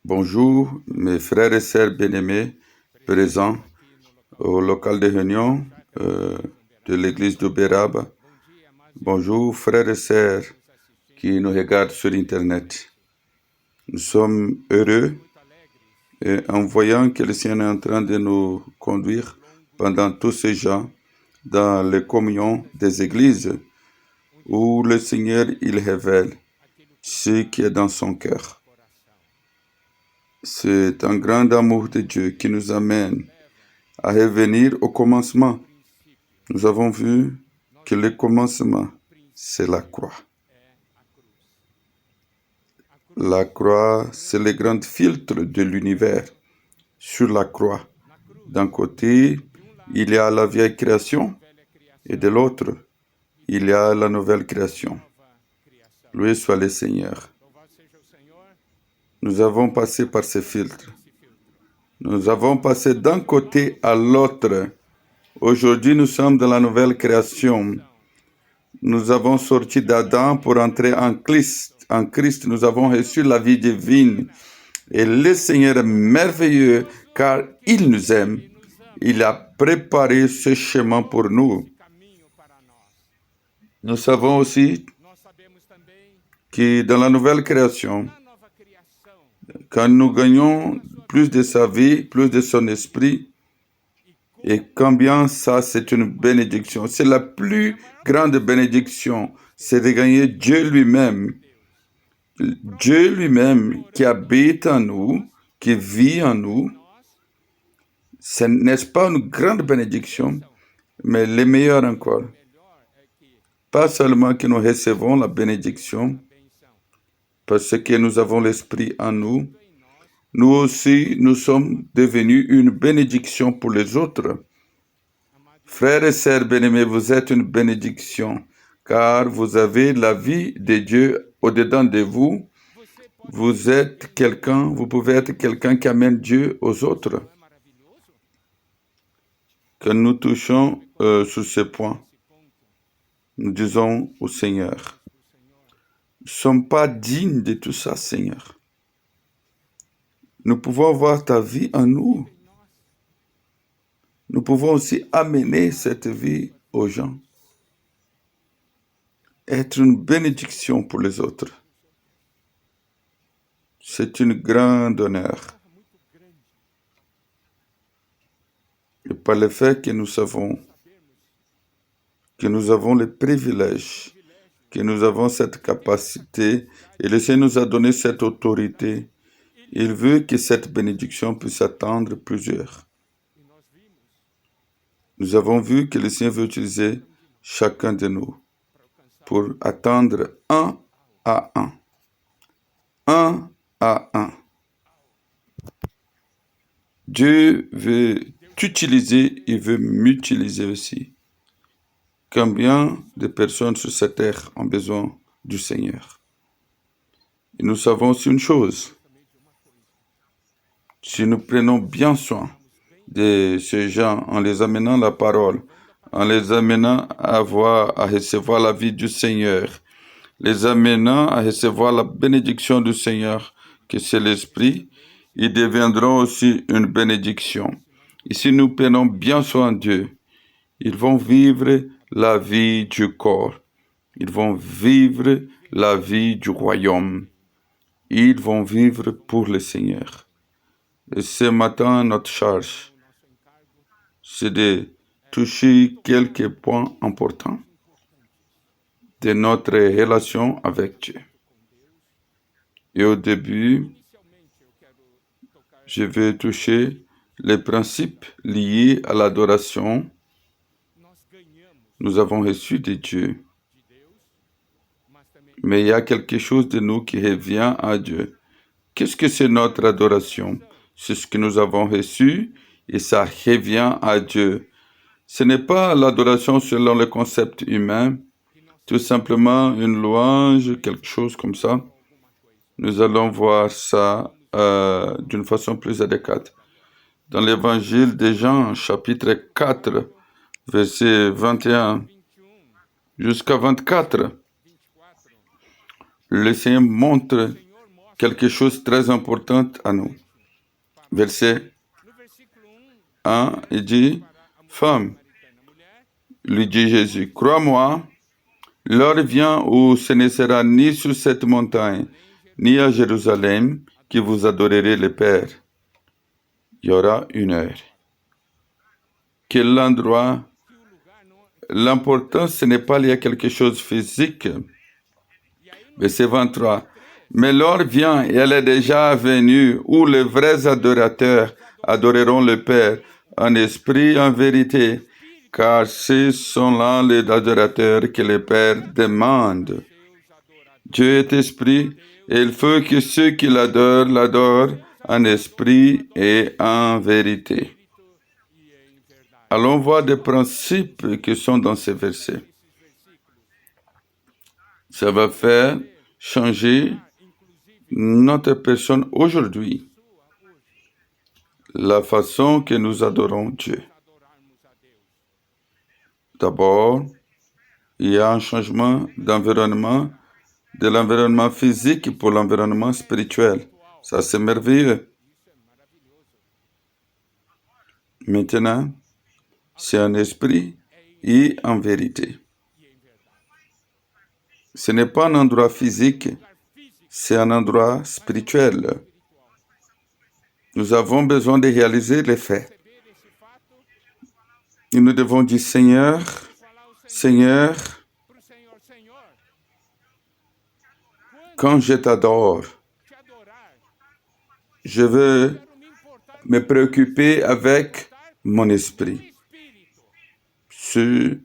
Bonjour, mes frères et sœurs bien-aimés présents au local de réunion de l'église de Bérab. Bonjour, frères et sœurs qui nous regardent sur Internet. Nous sommes heureux en voyant que le Seigneur est en train de nous conduire pendant tous ces jours dans les communions des églises où le Seigneur, il révèle ce qui est dans son cœur. C'est un grand amour de Dieu qui nous amène à revenir au commencement. Nous avons vu que le commencement, c'est la croix. La croix, c'est le grand filtre de l'univers. Sur la croix, d'un côté, il y a la vieille création et de l'autre, il y a la nouvelle création. Loué soit le Seigneur. Nous avons passé par ces filtres. Nous avons passé d'un côté à l'autre. Aujourd'hui, nous sommes dans la nouvelle création. Nous avons sorti d'Adam pour entrer en Christ. En Christ, nous avons reçu la vie divine. Et le Seigneur est merveilleux car il nous aime. Il a préparé ce chemin pour nous. Nous savons aussi que dans la nouvelle création, quand nous gagnons plus de sa vie, plus de son esprit, et combien ça, c'est une bénédiction. C'est la plus grande bénédiction, c'est de gagner Dieu lui-même. Dieu lui-même qui habite en nous, qui vit en nous. Ce n'est pas une grande bénédiction, mais le meilleur encore. Pas seulement que nous recevons la bénédiction, parce que nous avons l'Esprit en nous, nous aussi, nous sommes devenus une bénédiction pour les autres. Frères et sœurs bien-aimés, vous êtes une bénédiction, car vous avez la vie de Dieu au-dedans de vous. Vous êtes quelqu'un, vous pouvez être quelqu'un qui amène Dieu aux autres. Quand nous touchons sur ce point, nous disons au Seigneur, nous ne sommes pas dignes de tout ça, Seigneur. Nous pouvons voir ta vie en nous. Nous pouvons aussi amener cette vie aux gens. Être une bénédiction pour les autres. C'est une grande honneur. Et par le fait que nous savons que nous avons le privilège, que nous avons cette capacité, et le Seigneur nous a donné cette autorité. Il veut que cette bénédiction puisse attendre plusieurs. Nous avons vu que le Seigneur veut utiliser chacun de nous pour attendre un à un. Un à un. Dieu veut t'utiliser, il veut m'utiliser aussi. Combien de personnes sur cette terre ont besoin du Seigneur? Et nous savons aussi une chose. Si nous prenons bien soin de ces gens en les amenant la parole, en les amenant à recevoir la vie du Seigneur, les amenant à recevoir la bénédiction du Seigneur, que c'est l'Esprit, ils deviendront aussi une bénédiction. Et si nous prenons bien soin d'eux, ils vont vivre la vie du corps. Ils vont vivre la vie du royaume. Ils vont vivre pour le Seigneur. Et ce matin, notre charge, c'est de toucher quelques points importants de notre relation avec Dieu. Et au début, je vais toucher les principes liés à l'adoration. Nous avons reçu de Dieu. Mais il y a quelque chose de nous qui revient à Dieu. Qu'est-ce que c'est notre adoration? C'est ce que nous avons reçu et ça revient à Dieu. Ce n'est pas l'adoration selon le concept humain, tout simplement une louange, quelque chose comme ça. Nous allons voir ça d'une façon plus adéquate. Dans l'évangile de Jean, chapitre 4, verset 21 jusqu'à 24, le Seigneur montre quelque chose de très important à nous. Verset 1, il dit, femme, lui dit Jésus, crois-moi, l'heure vient où ce ne sera ni sur cette montagne, ni à Jérusalem que vous adorerez le Père. Il y aura une heure. Quel endroit? L'important, ce n'est pas lié à quelque chose de physique. Verset 23. Mais l'heure vient, et elle est déjà venue, où les vrais adorateurs adoreront le Père en esprit et en vérité, car ce sont là les adorateurs que le Père demande. Dieu est esprit, et il faut que ceux qui l'adorent en esprit et en vérité. Allons voir des principes qui sont dans ces versets. Ça va faire changer notre personne aujourd'hui, la façon que nous adorons Dieu. D'abord, il y a un changement d'environnement, de l'environnement physique pour l'environnement spirituel. Ça, c'est merveilleux. Maintenant, c'est un esprit et en vérité. Ce n'est pas un endroit physique, c'est un endroit spirituel. Nous avons besoin de réaliser les faits. Et nous devons dire, Seigneur, Seigneur, quand je t'adore, je veux me préoccuper avec mon esprit. C'est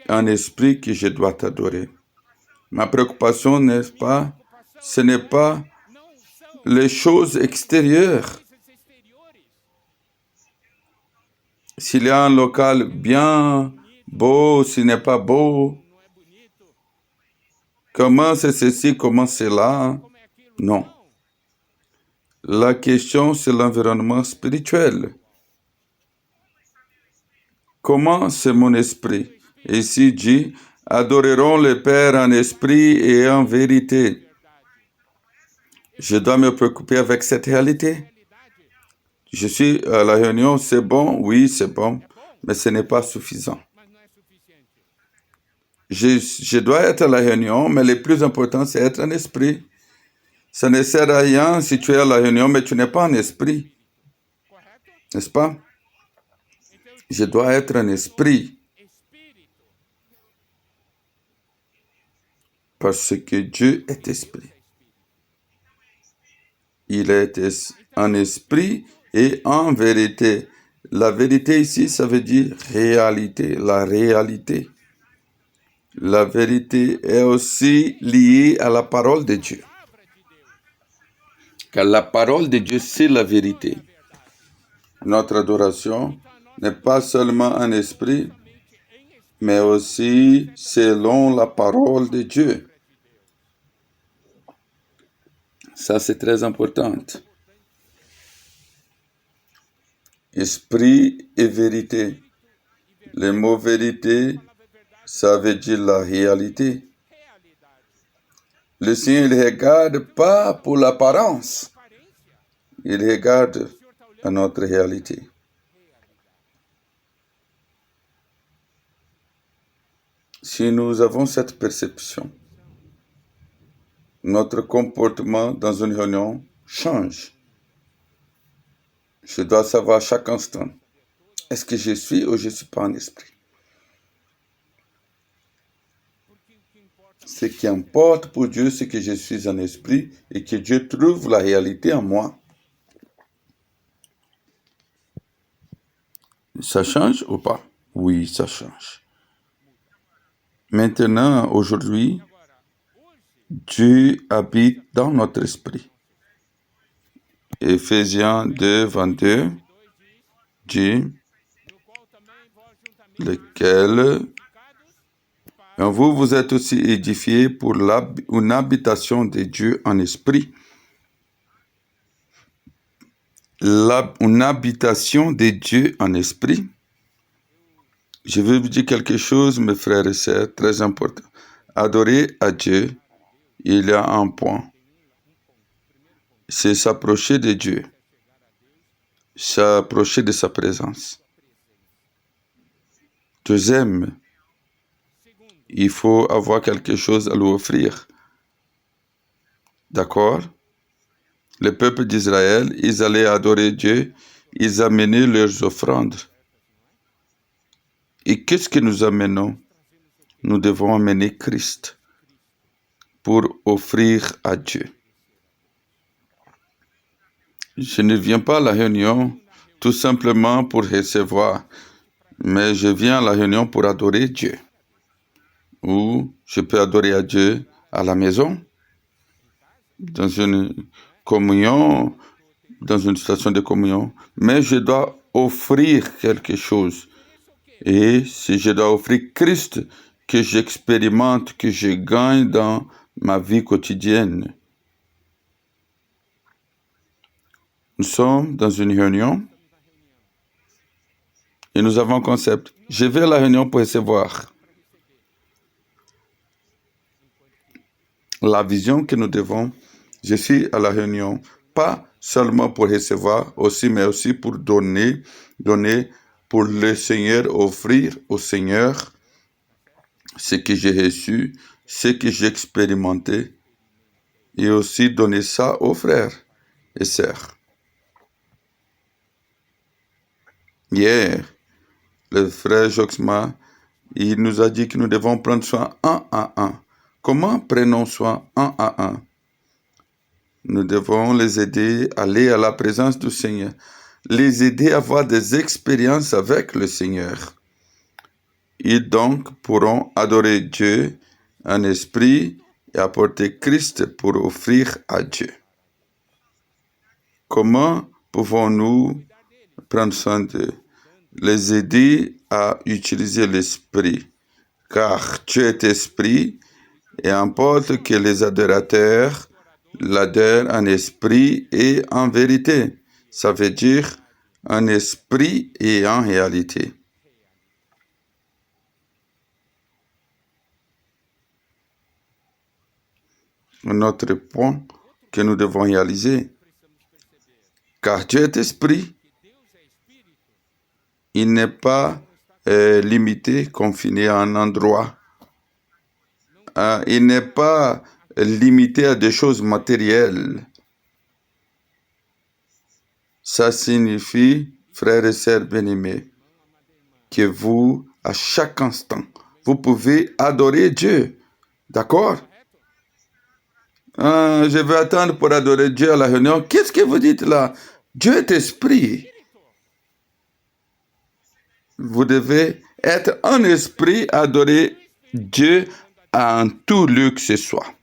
un esprit que je dois t'adorer. Ma préoccupation, n'est-ce pas, ce n'est pas les choses extérieures. S'il y a un local bien beau, s'il n'est pas beau, comment c'est ceci, comment c'est là? Non. La question, c'est l'environnement spirituel. Comment c'est mon esprit? Ici dit, adoreront le Père en esprit et en vérité. Je dois me préoccuper avec cette réalité. Je suis à la réunion, c'est bon, oui, c'est bon, mais ce n'est pas suffisant. Je dois être à la réunion, mais le plus important, c'est être en esprit. Ça ne sert à rien si tu es à la réunion, mais tu n'es pas en esprit. N'est-ce pas? Je dois être en esprit. Parce que Dieu est esprit. Il est en esprit et en vérité. La vérité ici, ça veut dire réalité, la réalité. La vérité est aussi liée à la parole de Dieu. Car la parole de Dieu, c'est la vérité. Notre adoration n'est pas seulement en esprit, mais aussi selon la parole de Dieu. Ça, c'est très important. Esprit et vérité. Le mot vérité, ça veut dire la réalité. Le Seigneur ne regarde pas pour l'apparence. Il regarde à notre réalité. Si nous avons cette perception, notre comportement dans une réunion change. Je dois savoir chaque instant, est-ce que je suis ou je ne suis pas en esprit? Ce qui importe pour Dieu, c'est que je suis en esprit et que Dieu trouve la réalité en moi. Ça change ou pas? Oui, ça change. Maintenant, aujourd'hui, Dieu habite dans notre esprit. Éphésiens 2, 22 dit, lequel en vous, vous êtes aussi édifiés pour une habitation de Dieu en esprit. Une habitation de Dieu en esprit. Je veux vous dire quelque chose, mes frères et sœurs, très important. Adorer à Dieu, il y a un point. c'est s'approcher de Dieu, s'approcher de sa présence. Deuxième, il faut avoir quelque chose à lui offrir. D'accord? Le peuple d'Israël, ils allaient adorer Dieu, ils amenaient leurs offrandes. Et qu'est-ce que nous amenons? Nous devons amener Christ pour offrir à Dieu. Je ne viens pas à la réunion tout simplement pour recevoir, mais je viens à la réunion pour adorer Dieu. Ou je peux adorer à Dieu à la maison, dans une communion, dans une station de communion, mais je dois offrir quelque chose. Et si je dois offrir Christ, que j'expérimente, que je gagne dans ma vie quotidienne. Nous sommes dans une réunion et nous avons un concept. Je vais à la réunion pour recevoir. La vision que nous devons, je suis à la réunion, pas seulement pour recevoir, aussi, mais aussi pour donner pour le Seigneur, offrir au Seigneur ce que j'ai reçu, ce que j'ai expérimenté, et aussi donner ça aux frères et sœurs. Hier, le frère Joxma, il nous a dit que nous devons prendre soin un à un. Comment prenons soin un à un? Nous devons les aider à aller à la présence du Seigneur, les aider à avoir des expériences avec le Seigneur. Ils donc pourront adorer Dieu en esprit et apporter Christ pour offrir à Dieu. Comment pouvons-nous prendre soin d'eux? Les aider à utiliser l'esprit, car Dieu est esprit et importe que les adorateurs l'adorent en esprit et en vérité. Ça veut dire en esprit et en réalité. Un autre point que nous devons réaliser, car Dieu est esprit, il n'est pas limité, confiné à un endroit. Il n'est pas limité à des choses matérielles. Ça signifie, frères et sœurs bien-aimés, que vous, à chaque instant, vous pouvez adorer Dieu. D'accord? Je vais attendre pour adorer Dieu à la réunion. Qu'est-ce que vous dites là? Dieu est esprit. Vous devez être en esprit, adorer Dieu en tout lieu que ce soit.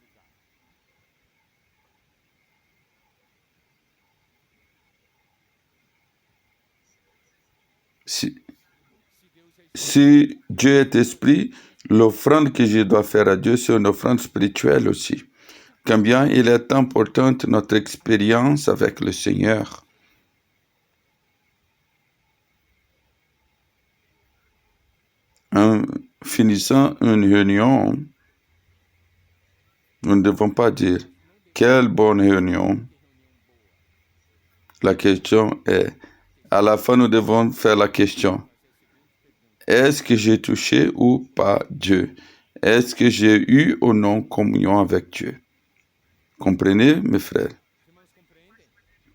Si Dieu est esprit, l'offrande que je dois faire à Dieu, c'est une offrande spirituelle aussi. Combien il est importante notre expérience avec le Seigneur. En finissant une réunion, nous ne devons pas dire « Quelle bonne réunion !» La question est, à la fin, nous devons faire la question « Est-ce que j'ai touché ou pas Dieu? Est-ce que j'ai eu ou non communion avec Dieu? » Comprenez, mes frères?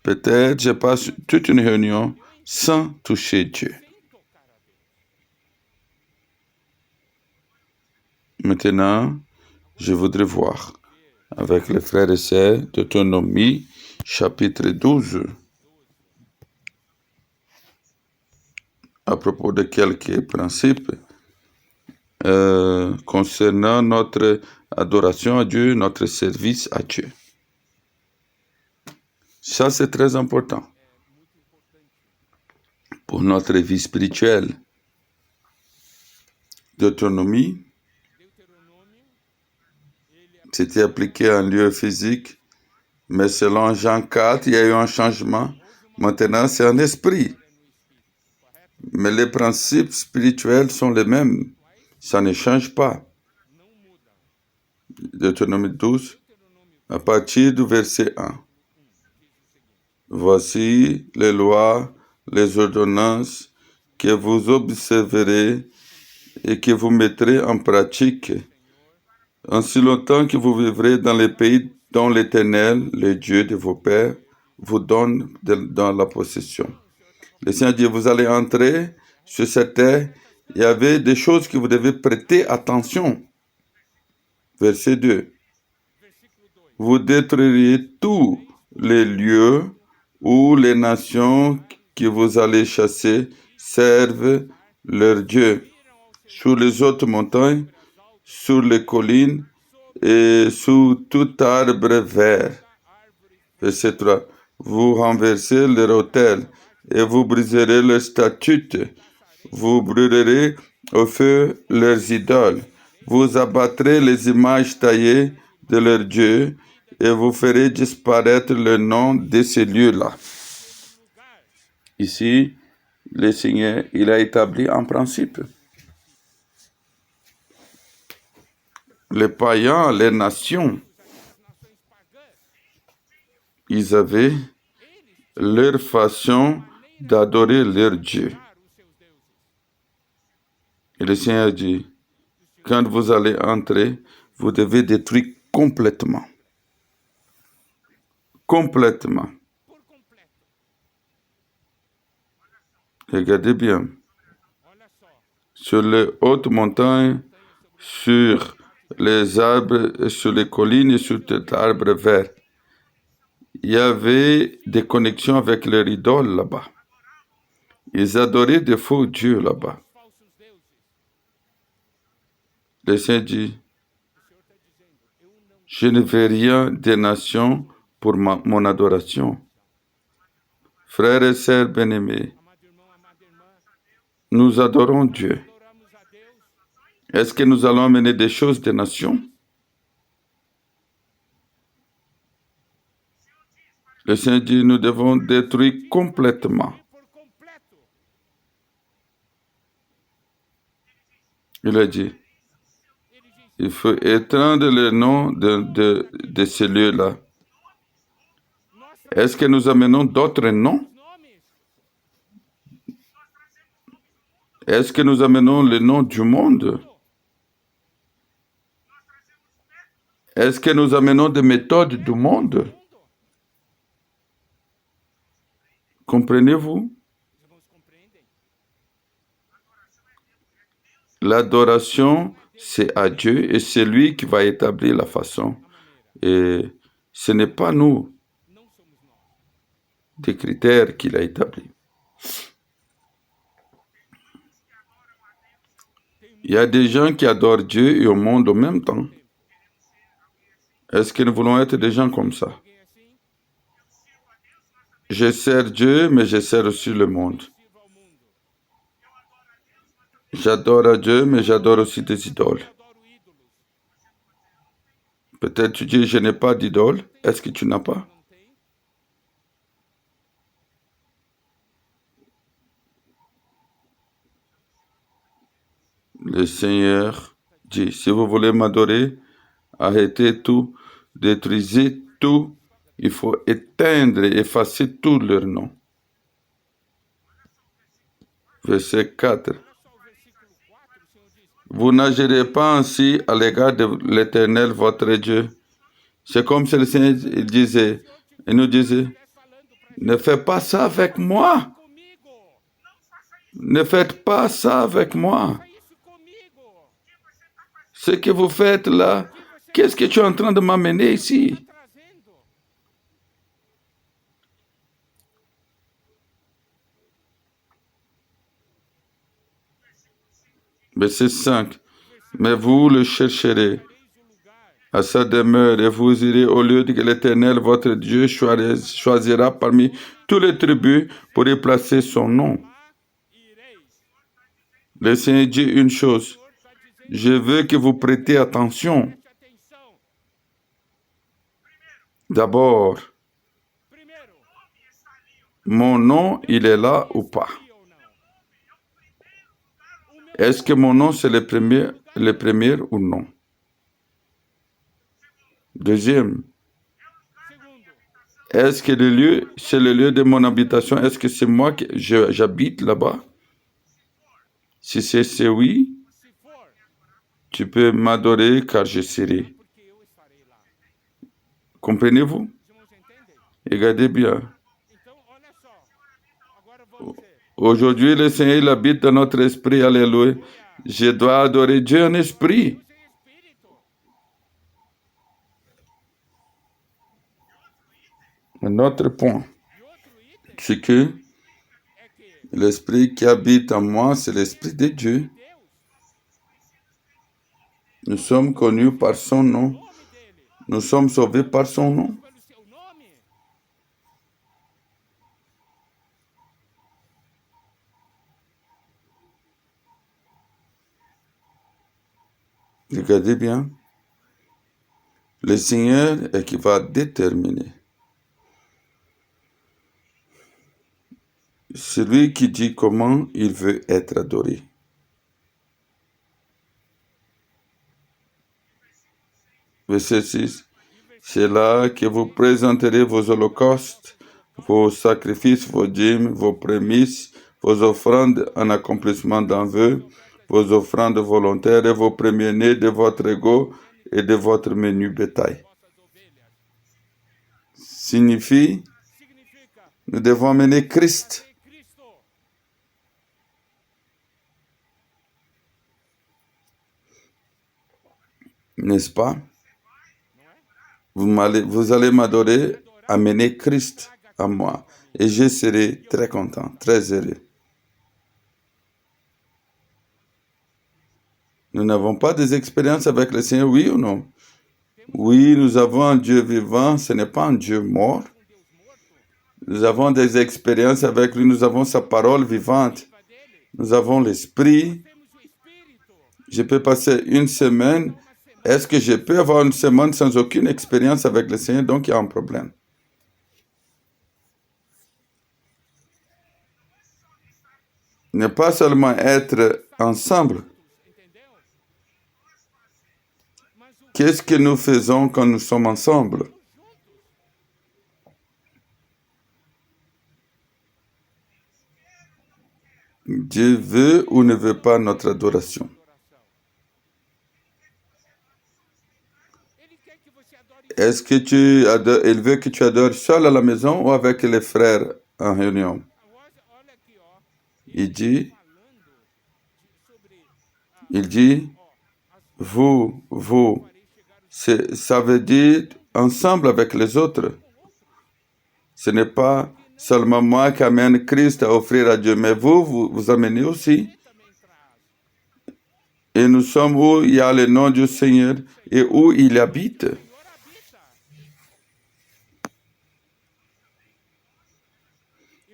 Peut-être je passe toute une réunion sans toucher Dieu. Maintenant, je voudrais voir avec les frères et sœurs Deutéronomie, chapitre 12, à propos de quelques principes concernant notre adoration à Dieu, notre service à Dieu. Ça, c'est très important pour notre vie spirituelle. Deutéronomie, c'était appliqué en lieu physique, mais selon Jean 4, il y a eu un changement. Maintenant, c'est un esprit. Mais les principes spirituels sont les mêmes. Ça ne change pas. Deutéronomie 12, à partir du verset 1. Voici les lois, les ordonnances que vous observerez et que vous mettrez en pratique, ainsi longtemps que vous vivrez dans les pays dont l'Éternel, le Dieu de vos pères, vous donne dans la possession. Le Seigneur dit, vous allez entrer sur cette terre, il y avait des choses que vous devez prêter attention. Verset 2. Vous détruiriez tous les lieux où les nations que vous allez chasser servent leur Dieu, sur les hautes montagnes, sur les collines et sous tout arbre vert. Verset 3. Vous renversez leur autel et vous briserez leurs statues. Vous brûlerez au feu leurs idoles. Vous abattrez les images taillées de leurs dieux et vous ferez disparaître le nom de ces lieux-là. Ici, le Seigneur, il a établi un principe. Les païens, les nations, ils avaient leur façon d'adorer leur Dieu. Et le Seigneur dit, quand vous allez entrer, vous devez détruire complètement. Complètement. Regardez bien. Sur les hautes montagnes, sur les arbres, sur les collines et sur tout arbre vert, il y avait des connexions avec leurs idoles là-bas. Ils adoraient des faux dieux là-bas. Le Seigneur dit, je ne veux rien des nations pour mon adoration. Frères et sœurs bien-aimés, nous adorons Dieu. Est-ce que nous allons amener des choses des nations? Le Seigneur dit, nous devons détruire complètement. Il a dit, il faut étendre le nom de ces lieux-là. Est-ce que nous amenons d'autres noms? Est-ce que nous amenons le nom du monde? Est-ce que nous amenons des méthodes du monde? Comprenez-vous? L'adoration, c'est à Dieu et c'est lui qui va établir la façon. Et ce n'est pas nous, des critères qu'il a établis. Il y a des gens qui adorent Dieu et le monde en même temps. Est-ce que nous voulons être des gens comme ça? Je sers Dieu, mais je sers aussi le monde. J'adore Dieu, mais j'adore aussi des idoles. Peut-être tu dis, je n'ai pas d'idole. Est-ce que tu n'as pas? Le Seigneur dit, si vous voulez m'adorer, arrêtez tout, détruisez tout. Il faut éteindre et effacer tous leurs noms. Verset 4. Vous n'agirez pas ainsi à l'égard de l'Éternel, votre Dieu. C'est comme si le Seigneur il nous disait, ne faites pas ça avec moi. Ne faites pas ça avec moi. Ce que vous faites là, qu'est-ce que tu es en train de m'amener ici? Verset 5. Mais vous le chercherez à sa demeure et vous irez au lieu que l'Éternel, votre Dieu, choisira parmi toutes les tribus pour y placer son nom. Le Seigneur dit une chose. Je veux que vous prêtiez attention. D'abord, mon nom, il est là ou pas? Est-ce que mon nom, c'est le premier ou non? Deuxième, Est-ce que le lieu, c'est le lieu de mon habitation? Est-ce que c'est moi que j'habite là-bas? Si c'est oui, tu peux m'adorer car je serai. Comprenez-vous? Regardez bien. Aujourd'hui, le Seigneur il habite dans notre esprit. Alléluia. Je dois adorer Dieu en esprit. Un autre point, c'est que l'esprit qui habite en moi, c'est l'esprit de Dieu. Nous sommes connus par son nom. Nous sommes sauvés par son nom. Regardez bien. Le Seigneur est qui va déterminer. Celui qui dit comment il veut être adoré. Verset 6. C'est là que vous présenterez vos holocaustes, vos sacrifices, vos dîmes, vos prémices, vos offrandes en accomplissement d'un vœu, vos offrandes volontaires et vos premiers-nés de votre ego et de votre menu bétail. Signifie, nous devons amener Christ. N'est-ce pas? Vous allez m'adorer, amener Christ à moi. Et je serai très content, très heureux. Nous n'avons pas des expériences avec le Seigneur, oui ou non? Oui, nous avons un Dieu vivant, ce n'est pas un Dieu mort. Nous avons des expériences avec lui, nous avons sa parole vivante. Nous avons l'Esprit. Je peux passer une semaine. Est-ce que je peux avoir une semaine sans aucune expérience avec le Seigneur? Donc, il y a un problème. Ne pas seulement être ensemble. Qu'est-ce que nous faisons quand nous sommes ensemble? Dieu veut ou ne veut pas notre adoration. Est-ce que il veut que tu adores seul à la maison ou avec les frères en réunion? Il dit, vous, ça veut dire ensemble avec les autres. Ce n'est pas seulement moi qui amène Christ à offrir à Dieu, mais vous amenez aussi. Et nous sommes où il y a le nom du Seigneur et où il habite.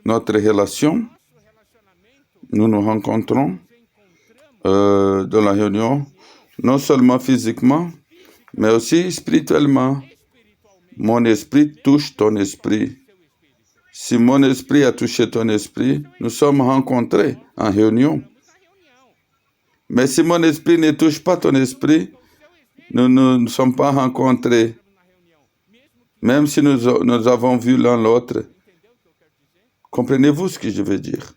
Notre relation, nous nous rencontrons dans la réunion, non seulement physiquement, mais aussi spirituellement. Mon esprit touche ton esprit. Si mon esprit a touché ton esprit, nous sommes rencontrés en réunion. Mais si mon esprit ne touche pas ton esprit, nous ne sommes pas rencontrés. Même si nous avons vu l'un l'autre. Comprenez-vous ce que je veux dire?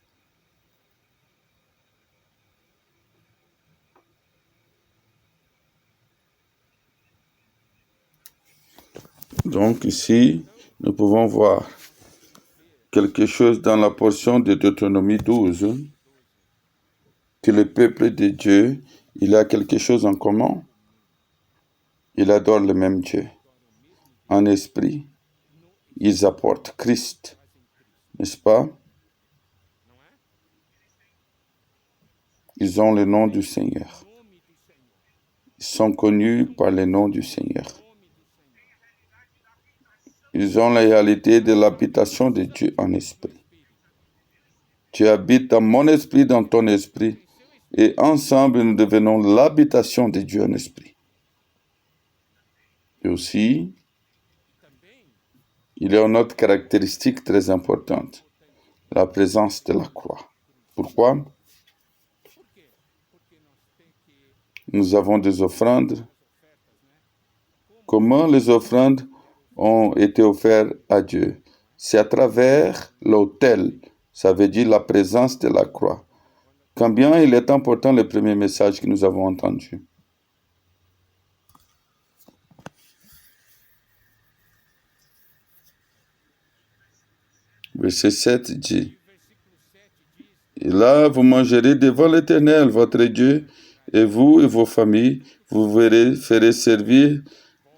Donc ici, nous pouvons voir quelque chose dans la portion de Deutéronomie 12, que le peuple de Dieu, il a quelque chose en commun. Il adore le même Dieu. En esprit, ils apportent Christ, n'est-ce pas? Ils ont le nom du Seigneur. Ils sont connus par le nom du Seigneur. Ils ont la réalité de l'habitation de Dieu en esprit. Tu habites dans mon esprit, dans ton esprit, et ensemble nous devenons l'habitation de Dieu en esprit. Et aussi, il y a une autre caractéristique très importante, la présence de la croix. Pourquoi? Nous avons des offrandes. Comment les offrandes ont été offerts à Dieu. C'est à travers l'autel, ça veut dire la présence de la croix. Combien il est important le premier message que nous avons entendu. Verset 7 dit, et là, vous mangerez devant l'Éternel, votre Dieu, et vous et vos familles, vous ferez servir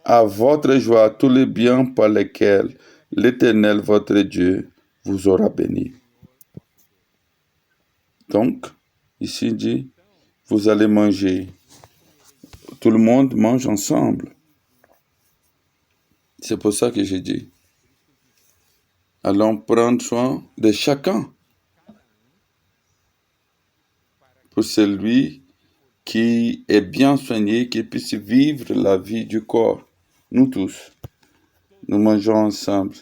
à votre joie tous les biens par lesquels l'Éternel, votre Dieu, vous aura béni. Donc, ici dit, vous allez manger. Tout le monde mange ensemble. C'est pour ça que j'ai dit, allons prendre soin de chacun. Pour celui qui est bien soigné, qui puisse vivre la vie du corps. Nous tous, nous mangeons ensemble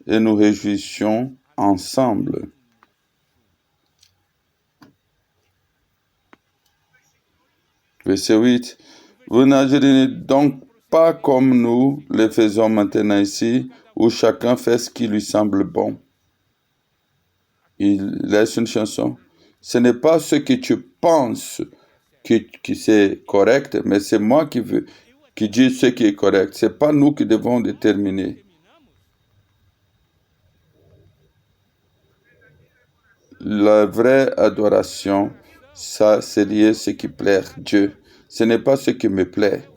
et nous réjouissons ensemble. Verset 8. Vous n'agirez donc pas comme nous le faisons maintenant ici, où chacun fait ce qui lui semble bon. Il laisse une chanson. Ce n'est pas ce que tu penses qui c'est correct, mais c'est moi qui dis ce qui est correct. Ce n'est pas nous qui devons déterminer. La vraie adoration, ça c'est ce qui plaît à Dieu. Ce n'est pas ce qui me plaît.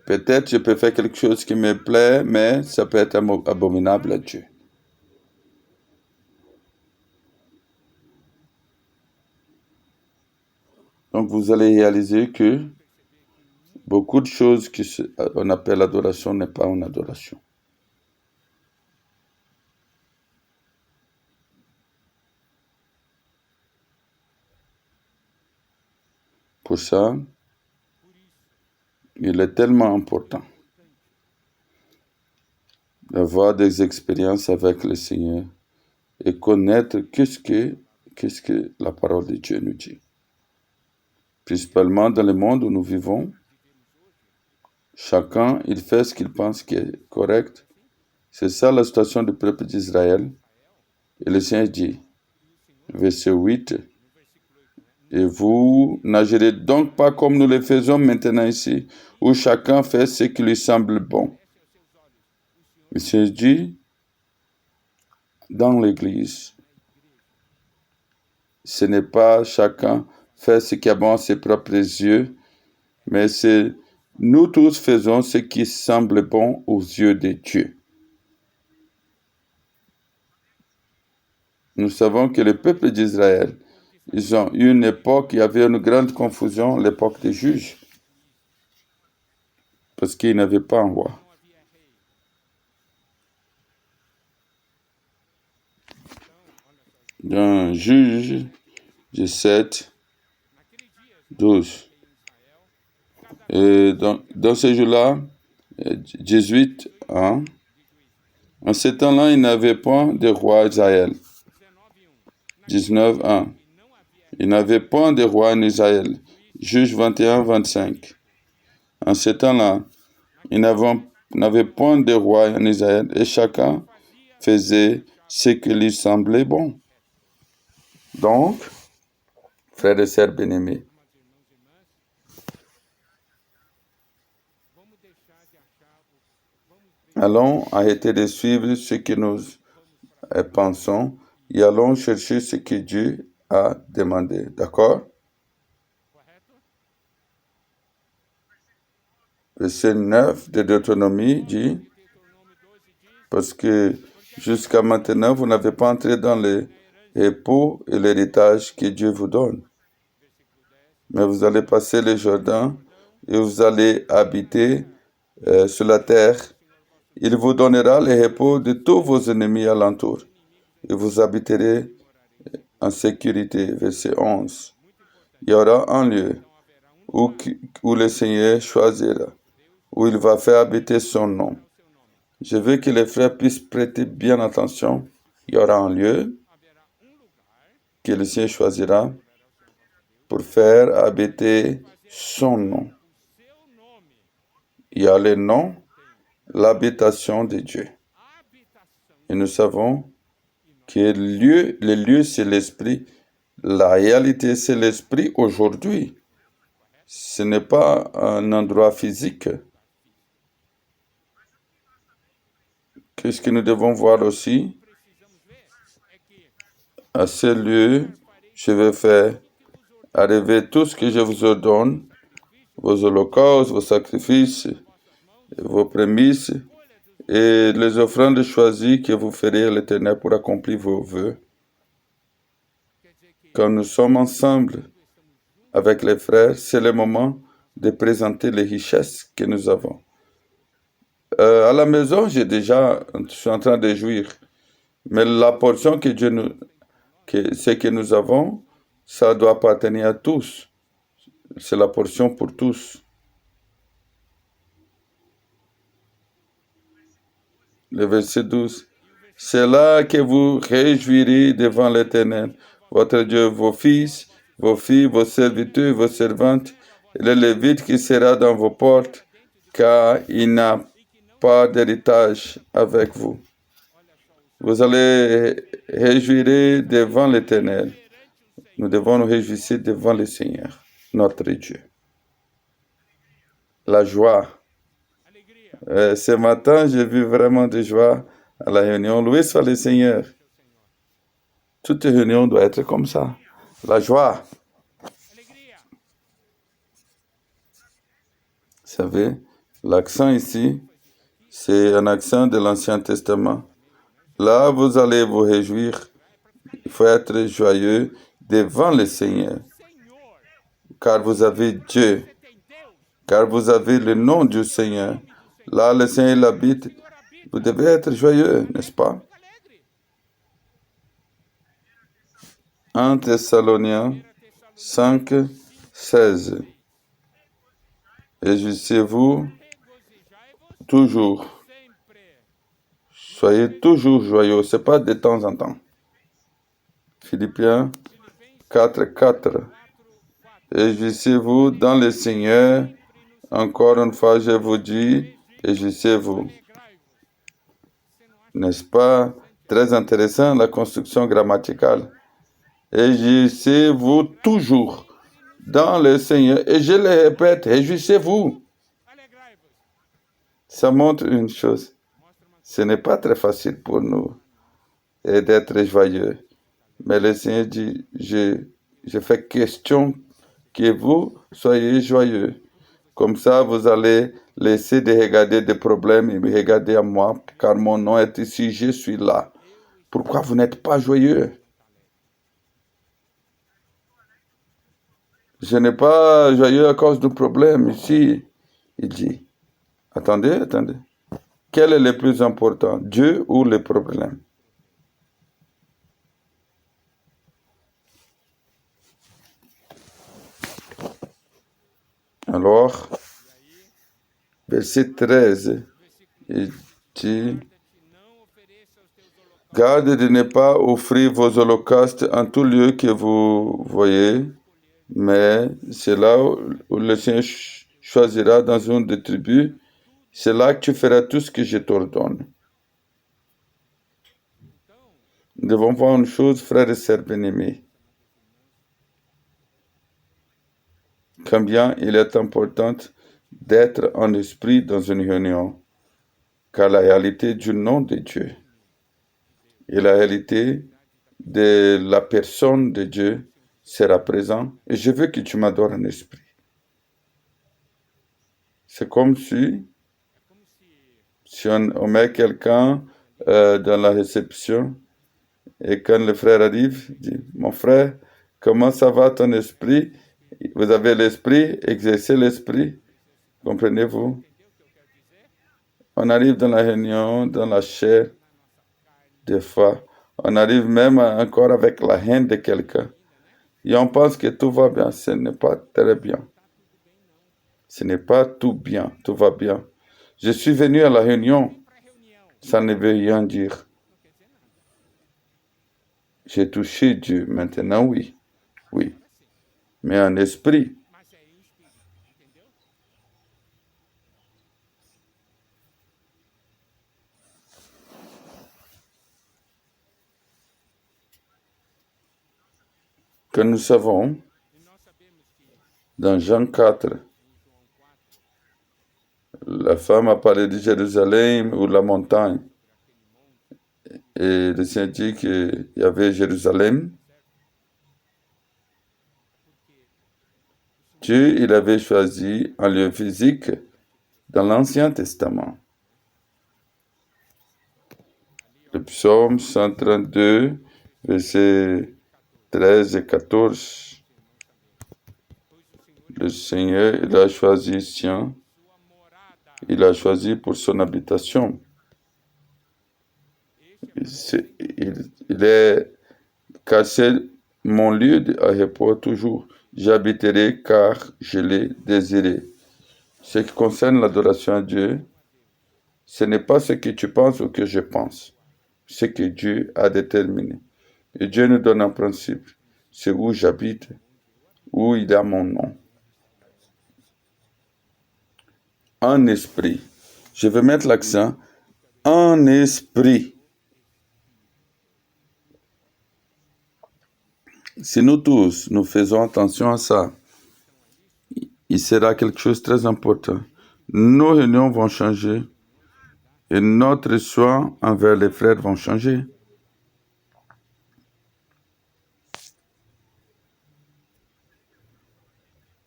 Peut-être je peux faire quelque chose qui me plaît, mais ça peut être abominable à Dieu. Donc vous allez réaliser que beaucoup de choses qu'on appelle adoration n'est pas une adoration. Pour ça, il est tellement important d'avoir des expériences avec le Seigneur et connaître qu'est-ce que la parole de Dieu nous dit. Principalement dans le monde où nous vivons, chacun, il fait ce qu'il pense qui est correct. C'est ça la situation du peuple d'Israël. Et le Seigneur dit, verset 8, et vous n'agirez donc pas comme nous le faisons maintenant ici, où chacun fait ce qui lui semble bon. Le Seigneur dit, dans l'Église, ce n'est pas chacun fait ce qui est bon à ses propres yeux, mais c'est nous tous faisons ce qui semble bon aux yeux de Dieu. Nous savons que le peuple d'Israël, ils ont eu une époque, il y avait une grande confusion, l'époque des juges, parce qu'ils n'avaient pas un roi. Dans Juge 17, 12. Et dans ce jour-là, 18, hein, en ce temps-là, il n'avait point de roi Israël. 19, 1. Il n'avait point de roi en Israël. Juge 21, 25. En ce temps-là, il n'avait point de roi en Israël et chacun faisait ce qui lui semblait bon. Donc, frères et sœurs bien-aimés, allons arrêter de suivre ce que nous pensons et allons chercher ce que Dieu a demandé. D'accord? Verset 9 de Deutéronomie dit, parce que jusqu'à maintenant, vous n'avez pas entré dans le repos et l'héritage que Dieu vous donne. Mais vous allez passer le Jourdain et vous allez habiter sur la terre. Il vous donnera le repos de tous vos ennemis alentour. Et vous habiterez en sécurité. Verset 11. Il y aura un lieu où le Seigneur choisira, où il va faire habiter son nom. Je veux que les frères puissent prêter bien attention. Il y aura un lieu que le Seigneur choisira pour faire habiter son nom. Il y a le nom l'habitation de Dieu. Et nous savons que le lieu, c'est l'esprit. La réalité, c'est l'esprit aujourd'hui. Ce n'est pas un endroit physique. Qu'est-ce que nous devons voir aussi? À ce lieu, je vais faire arriver tout ce que je vous ordonne, vos holocaustes, vos sacrifices, vos prémices et les offrandes choisies que vous ferez à l'Éternel pour accomplir vos vœux. Quand nous sommes ensemble avec les frères, c'est le moment de présenter les richesses que nous avons. À la maison, je suis en train de jouir. Mais la portion que ce que nous avons, ça doit appartenir à tous. C'est la portion pour tous. Le verset 12. C'est là que vous réjouirez devant l'Éternel, votre Dieu, vos fils, vos filles, vos serviteurs, vos servantes, et le Lévite qui sera dans vos portes, car il n'a pas d'héritage avec vous. Vous allez réjouir devant l'Éternel. Nous devons nous réjouir devant le Seigneur, notre Dieu. La joie. Ce matin, j'ai vu vraiment de joie à la réunion. Loué soit le Seigneur. Toute réunion doit être comme ça. La joie. Vous savez, l'accent ici, c'est un accent de l'Ancien Testament. Là, vous allez vous réjouir. Il faut être joyeux devant le Seigneur. Car vous avez Dieu. Car vous avez le nom du Seigneur. Là, le Seigneur l'habite. Vous devez être joyeux, n'est-ce pas? 1 Thessaloniciens 5, 16. Réjouissez-vous toujours. Soyez toujours joyeux. Ce n'est pas de temps en temps. Philippiens 4, 4. Réjouissez-vous dans le Seigneur. Encore une fois, je vous dis, réjouissez-vous. N'est-ce pas très intéressant la construction grammaticale? Réjouissez-vous toujours dans le Seigneur. Et je le répète, réjouissez-vous. Ça montre une chose. Ce n'est pas très facile pour nous d'être joyeux. Mais le Seigneur dit, je fais question que vous soyez joyeux. Comme ça, vous allez laisser de regarder des problèmes et me regarder à moi, car mon nom est ici, je suis là. Pourquoi vous n'êtes pas joyeux? Je n'ai pas joyeux à cause du problème ici. Il dit, attendez. Quel est le plus important, Dieu ou le problème? Alors, verset 13, il dit, garde de ne pas offrir vos holocaustes en tout lieu que vous voyez, mais c'est là où le Seigneur choisira dans une des tribus, c'est là que tu feras tout ce que je t'ordonne. Nous devons voir une chose, frères et sœurs bien-aimés. Combien il est important d'être en esprit dans une réunion, car la réalité du nom de Dieu et la réalité de la personne de Dieu sera présente. Et je veux que tu m'adores en esprit. C'est comme si on met quelqu'un dans la réception et quand le frère arrive, il dit, mon frère, comment ça va ton esprit? Vous avez l'esprit, exercez l'esprit. Comprenez-vous? On arrive dans la réunion, dans la chair, des fois. On arrive même encore avec la haine de quelqu'un. Et on pense que tout va bien. Ce n'est pas très bien. Ce n'est pas tout bien. Tout va bien. Je suis venu à la réunion. Ça ne veut rien dire. J'ai touché Dieu. Maintenant, oui. Oui. Mais en esprit. que nous savons dans Jean 4, la femme a parlé de Jérusalem ou la montagne. Et le Seigneur dit qu'il y avait Jérusalem. Dieu, il avait choisi un lieu physique dans l'Ancien Testament. Le psaume 132, versets 13 et 14. Le Seigneur, il a choisi Sion. Il a choisi pour son habitation. Il est cassé mon lieu de repos toujours. J'habiterai car je l'ai désiré. Ce qui concerne l'adoration à Dieu, ce n'est pas ce que tu penses ou que je pense. Ce que Dieu a déterminé. Et Dieu nous donne un principe. C'est où j'habite, où il a mon nom. En esprit. Je vais mettre l'accent en esprit. Si nous tous, nous faisons attention à ça, il sera quelque chose de très important. Nos réunions vont changer et notre soin envers les frères vont changer.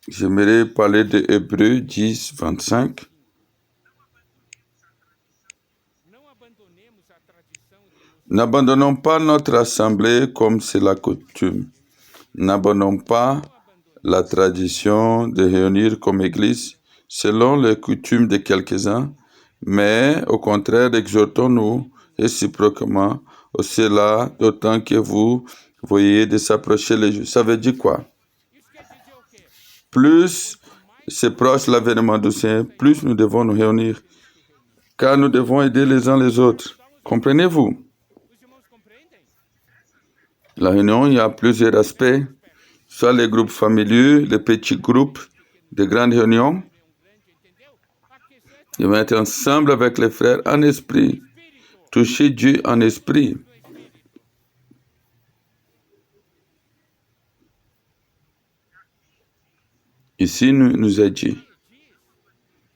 J'aimerais parler de Hébreux 10, 25. N'abandonnons pas notre assemblée comme c'est la coutume. N'abandonnons pas la tradition de réunir comme Église selon les coutumes de quelques-uns, mais au contraire, exhortons-nous réciproquement, au cela d'autant que vous voyez de s'approcher les jours. Ça veut dire quoi? Plus c'est proche l'avènement du Seigneur, plus nous devons nous réunir, car nous devons aider les uns les autres. Comprenez-vous? La réunion, il y a plusieurs aspects, soit les groupes familiaux, les petits groupes, de grandes réunions. Ils vont être ensemble avec les frères en esprit, toucher Dieu en esprit. Ici, nous a dit,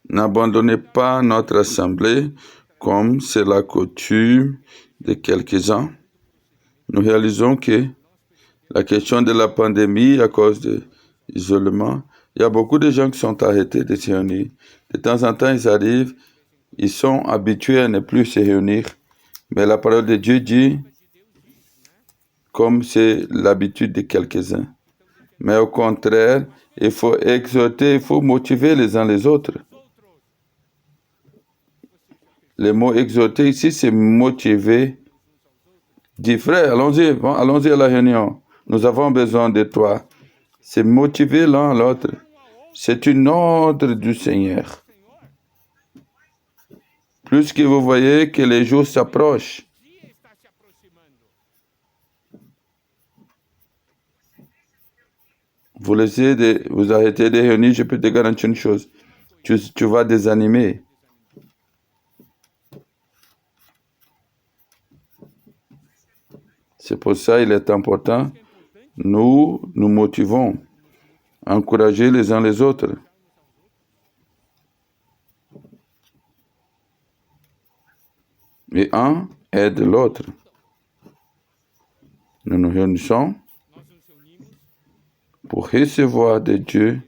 n'abandonnez pas notre assemblée comme c'est la coutume de quelques-uns. Nous réalisons que la question de la pandémie, à cause de l'isolement, il y a beaucoup de gens qui sont arrêtés de se réunir. De temps en temps, ils arrivent, ils sont habitués à ne plus se réunir. Mais la parole de Dieu dit, comme c'est l'habitude de quelques-uns. Mais au contraire, il faut exhorter, il faut motiver les uns les autres. Le mot exhorter ici, c'est motiver. Dis frère, allons-y, bon, allons-y à la réunion. Nous avons besoin de toi. C'est motiver l'un l'autre. C'est une ordre du Seigneur. Plus que vous voyez que les jours s'approchent, vous arrêtez de réunir, je peux te garantir une chose. Tu vas désanimer. C'est pour ça qu'il est important, nous motivons, encourager les uns les autres. Et un aide l'autre. Nous nous réunissons pour recevoir de Dieu.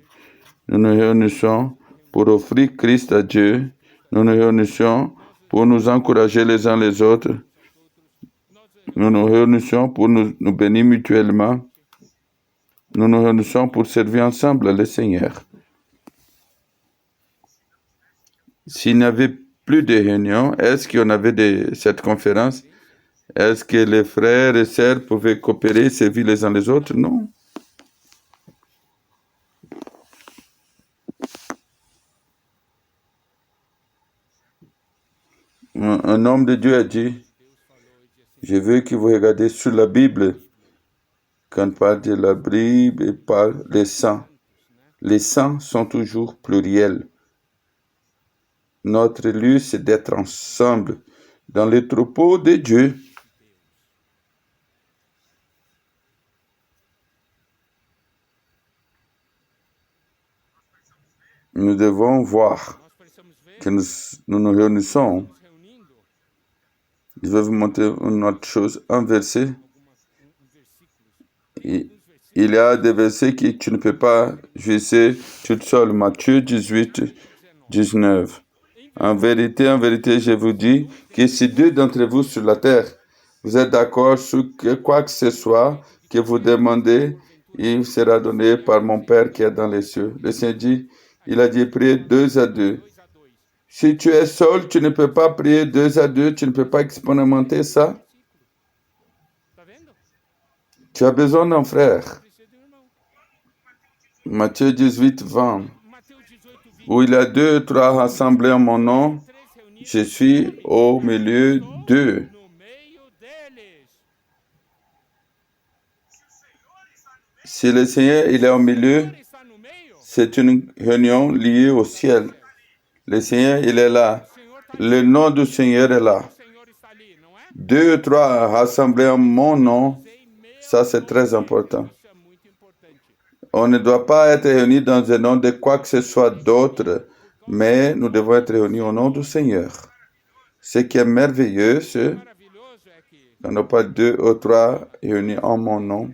Nous nous réunissons pour offrir Christ à Dieu. Nous nous réunissons pour nous encourager les uns les autres. Nous nous réunissons pour nous bénir mutuellement. Nous nous réunissons pour servir ensemble le Seigneur. S'il n'y avait plus de réunions, est-ce qu'on avait cette conférence? Est-ce que les frères et sœurs pouvaient coopérer, servir les uns les autres? Non. Un homme de Dieu a dit, je veux que vous regardiez sur la Bible. Quand on parle de la Bible, il parle des saints. Les saints sont toujours pluriels. Notre lieu, c'est d'être ensemble dans les troupeaux de Dieu. nous devons voir que nous réunissons. Je vais vous montrer une autre chose. Un verset. Il y a des versets que tu ne peux pas juger tout seul. Matthieu 18, 19. En vérité, je vous dis que si deux d'entre vous sur la terre, vous êtes d'accord sur quoi que ce soit que vous demandez, il sera donné par mon Père qui est dans les cieux. Le Seigneur dit, il a dit prier 2 à 2. Si tu es seul, tu ne peux pas prier 2 à 2, tu ne peux pas expérimenter ça. Tu as besoin d'un frère. Matthieu 18, 20. Où il y a 2 ou 3 rassemblés en mon nom, je suis au milieu d'eux. Si le Seigneur il est au milieu, c'est une réunion liée au ciel. Le Seigneur, il est là. Le nom du Seigneur est là. 2 ou 3 rassemblés en mon nom, ça c'est très important. On ne doit pas être réunis dans un nom de quoi que ce soit d'autre, mais nous devons être réunis au nom du Seigneur. Ce qui est merveilleux, c'est qu'on n'a pas 2 ou 3 réunis en mon nom.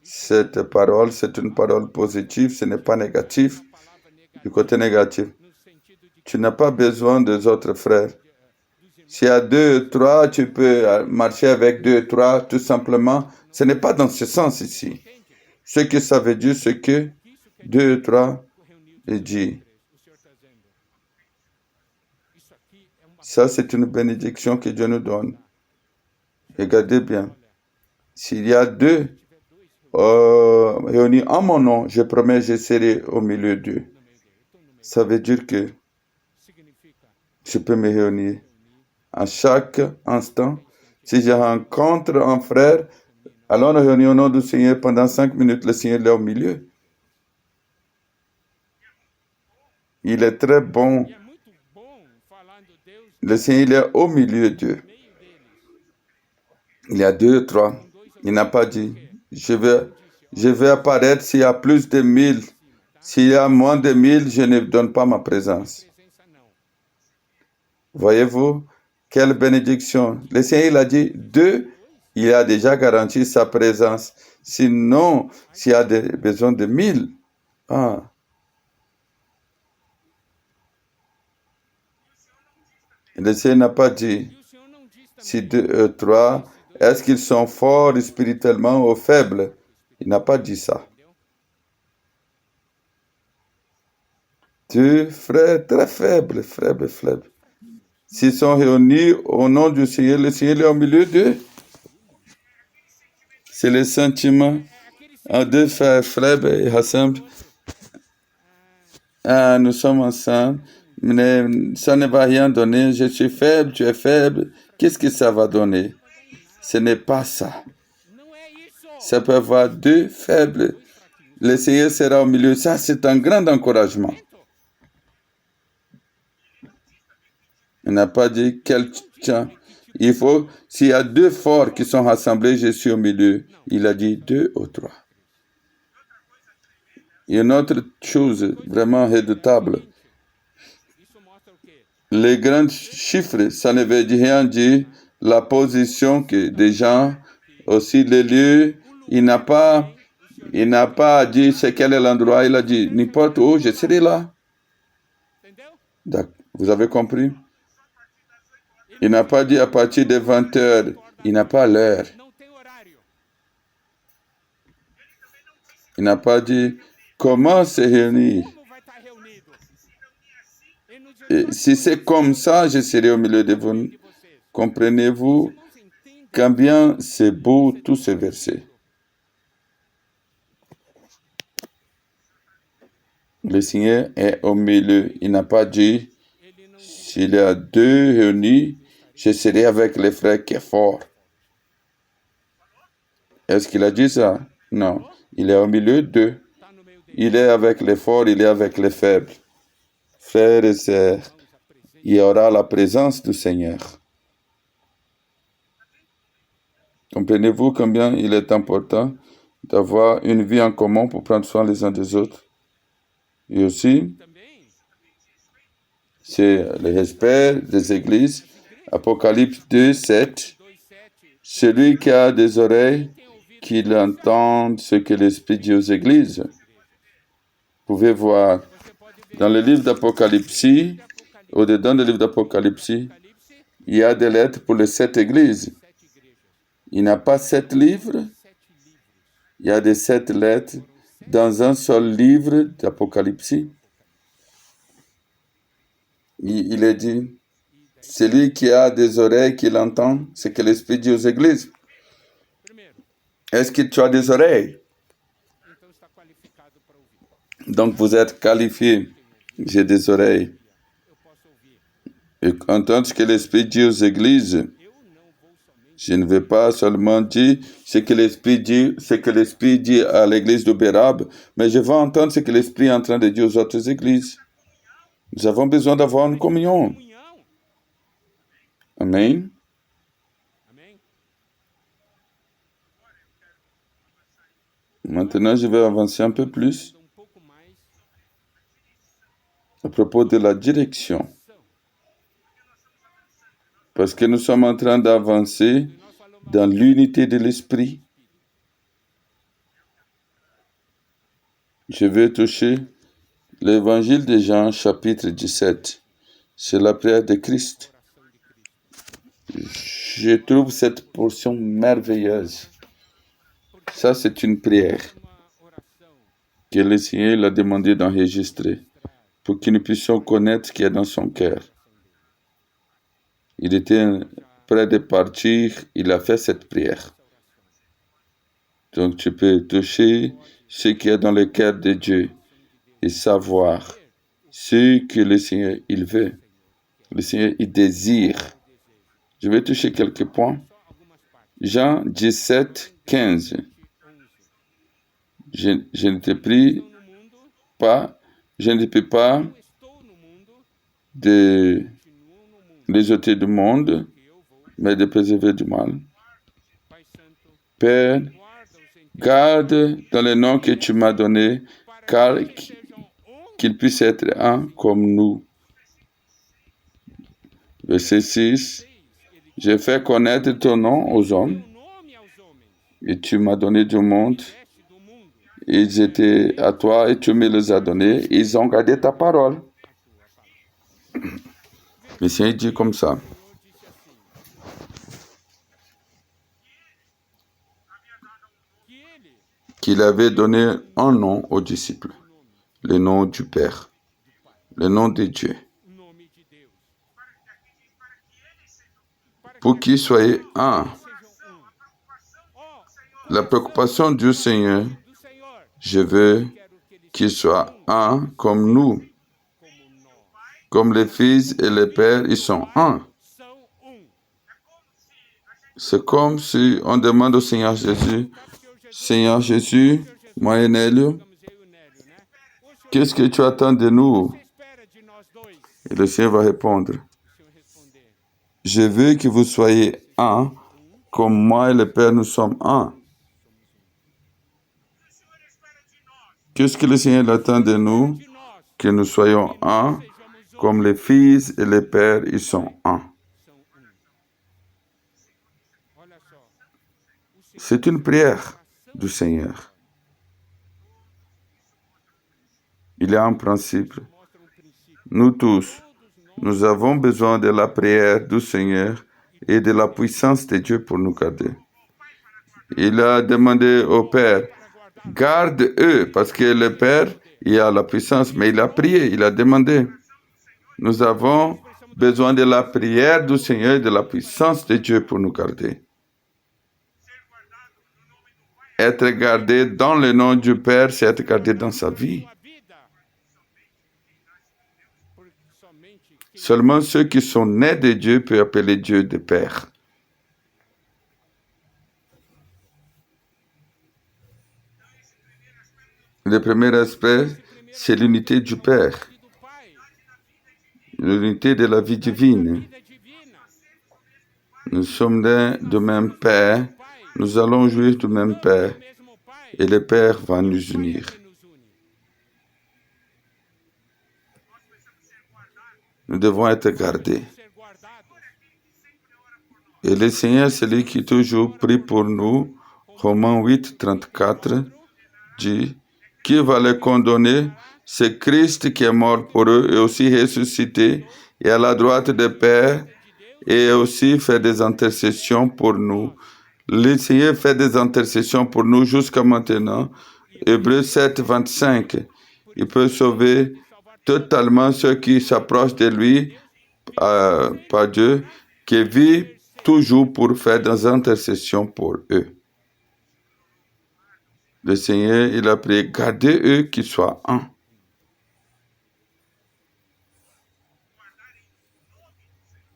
Cette parole, c'est une parole positive, ce n'est pas négatif. Du côté négatif, tu n'as pas besoin des autres frères. S'il y a 2 ou 3, tu peux marcher avec 2 ou 3, tout simplement. Ce n'est pas dans ce sens ici. Ce que ça veut dire, c'est que 2 ou 3 il dit. Ça, c'est une bénédiction que Dieu nous donne. Regardez bien. S'il y a 2 réunis en mon nom, je promets, je serai au milieu d'eux. Ça veut dire que je peux me réunir à chaque instant. Si je rencontre un frère, allons nous réunir au nom du Seigneur pendant 5 minutes. Le Seigneur est au milieu. Il est très bon. Le Seigneur il est au milieu d'eux. Il y a 2 ou 3. Il n'a pas dit, je vais apparaître s'il y a plus de 1000. S'il y a moins de 1000, je ne donne pas ma présence. Voyez-vous, quelle bénédiction. Le Seigneur il a dit 2, il a déjà garanti sa présence. Sinon, s'il y a besoin de 1000, le Seigneur n'a pas dit si 2 ou 3, est-ce qu'ils sont forts spirituellement ou faibles? Il n'a pas dit ça. 2 frères très faibles. S'ils sont réunis au nom du Seigneur, le Seigneur est au milieu d'eux. C'est le sentiment en 2 frères faibles et rassemblés. Nous sommes ensemble, mais ça ne va rien donner. Je suis faible, tu es faible. Qu'est-ce que ça va donner? Ce n'est pas ça. Ça peut avoir 2 faibles. Le Seigneur sera au milieu. Ça, c'est un grand encouragement. Il n'a pas dit quelqu'un. Il faut, s'il y a 2 forts qui sont rassemblés, je suis au milieu. Il a dit 2 ou 3. Il y a une autre chose vraiment redoutable. Les grands chiffres, ça ne veut rien dire. La position que des gens, aussi les lieux, il n'a pas dit c'est quel est l'endroit. Il a dit n'importe où, je serai là. Vous avez compris? Il n'a pas dit à partir de 20 heures. Il n'a pas l'heure. Il n'a pas dit comment se réunir. Et si c'est comme ça, je serai au milieu de vous. Comprenez-vous combien c'est beau tous ces versets? Le Seigneur est au milieu. Il n'a pas dit s'il y a 2 réunis, je serai avec les frères qui est fort. Est-ce qu'il a dit ça? Non. Il est au milieu d'eux. Il est avec les forts, il est avec les faibles. Frères et sœurs, il y aura la présence du Seigneur. Comprenez-vous combien il est important d'avoir une vie en commun pour prendre soin les uns des autres? Et aussi, c'est le respect des églises. Apocalypse 2, 7. Celui qui a des oreilles, qu'il entende ce que l'Esprit dit aux églises. Vous pouvez voir dans le livre d'Apocalypse, au-dedans du livre d'Apocalypse, il y a des lettres pour les 7 églises. Il n'y a pas 7 livres, il y a des 7 lettres dans un seul livre d'Apocalypse. Il est dit, celui qui a des oreilles, qu'il entend ce que l'Esprit dit aux églises. Est-ce que tu as des oreilles? Donc vous êtes qualifié. J'ai des oreilles. Et entendre ce que l'Esprit dit aux églises. Je ne vais pas seulement dire ce que l'Esprit dit à l'église de Bérab, mais je vais entendre ce que l'Esprit est en train de dire aux autres églises. Nous avons besoin d'avoir une communion. Amen. Maintenant, je vais avancer un peu plus à propos de la direction. Parce que nous sommes en train d'avancer dans l'unité de l'esprit. Je vais toucher l'évangile de Jean, chapitre 17. C'est la prière de Christ. Je trouve cette portion merveilleuse. Ça, c'est une prière que le Seigneur l'a demandé d'enregistrer pour que nous puissions connaître ce qu'il y a dans son cœur. Il était près de partir, il a fait cette prière. Donc tu peux toucher ce qu'il y a dans le cœur de Dieu et savoir ce que le Seigneur il veut. Le Seigneur il désire. Je vais toucher quelques points. Jean 17, 15. Je ne te prie pas, je ne peux pas de les ôter du monde, mais de préserver du mal. Père, garde dans le nom que tu m'as donné, car qu'ils puissent être un comme nous. Verset 6. J'ai fait connaître ton nom aux hommes, et tu m'as donné du monde. Ils étaient à toi et tu me les as donnés. Ils ont gardé ta parole. Le Seigneur dit comme ça. Qu'il avait donné un nom aux disciples, le nom du Père, le nom de Dieu, pour qu'ils soient un. La préoccupation du Seigneur, je veux qu'ils soient un comme nous, comme les fils et les pères, ils sont un. C'est comme si on demande au Seigneur Jésus, moi et Nélio, qu'est-ce que tu attends de nous? Et le Seigneur va répondre, je veux que vous soyez un, comme moi et le Père, nous sommes un. Qu'est-ce que le Seigneur attend de nous? Que nous soyons un, comme les fils et les pères, ils sont un. C'est une prière du Seigneur. Il y a un principe. Nous tous, nous avons besoin de la prière du Seigneur et de la puissance de Dieu pour nous garder. Il a demandé au Père, garde eux, parce que le Père, il a la puissance, mais il a prié, il a demandé. Nous avons besoin de la prière du Seigneur et de la puissance de Dieu pour nous garder. Être gardé dans le nom du Père, c'est être gardé dans sa vie. Seulement ceux qui sont nés de Dieu peuvent appeler Dieu de Père. Le premier aspect, c'est l'unité du Père. L'unité de la vie divine. Nous sommes nés du même Père. Nous allons jouir du même Père. Et le Père va nous unir. nous devons être gardés. Et le Seigneur, celui qui toujours prie pour nous, Romains 8, 34, dit, qui va les condamner? C'est Christ qui est mort pour eux et aussi ressuscité et à la droite des Pères et aussi fait des intercessions pour nous. Le Seigneur fait des intercessions pour nous jusqu'à maintenant. Hébreux 7, 25. Il peut sauver totalement ceux qui s'approchent de lui par Dieu, qui vit toujours pour faire des intercessions pour eux. Le Seigneur, il a prié, gardez eux qui soient un.